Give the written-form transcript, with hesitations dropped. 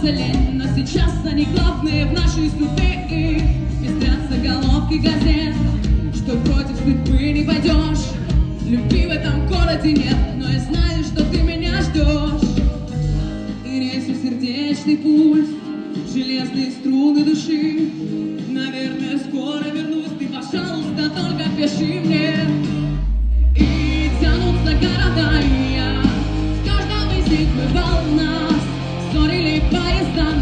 делается лень, но сейчас они главные в нашей судьбе. Пестрят заголовки газет, что против судьбы не пойдешь. Любви в этом городе нет, но я знаю, что ты меня ждешь. И рельсы сердечный пульс, железные струны души. Наверное, скоро вернусь, ты, пожалуйста, только пиши мне. И тянутся города, и я в каждом из них бывал нас. Ссорили поезда,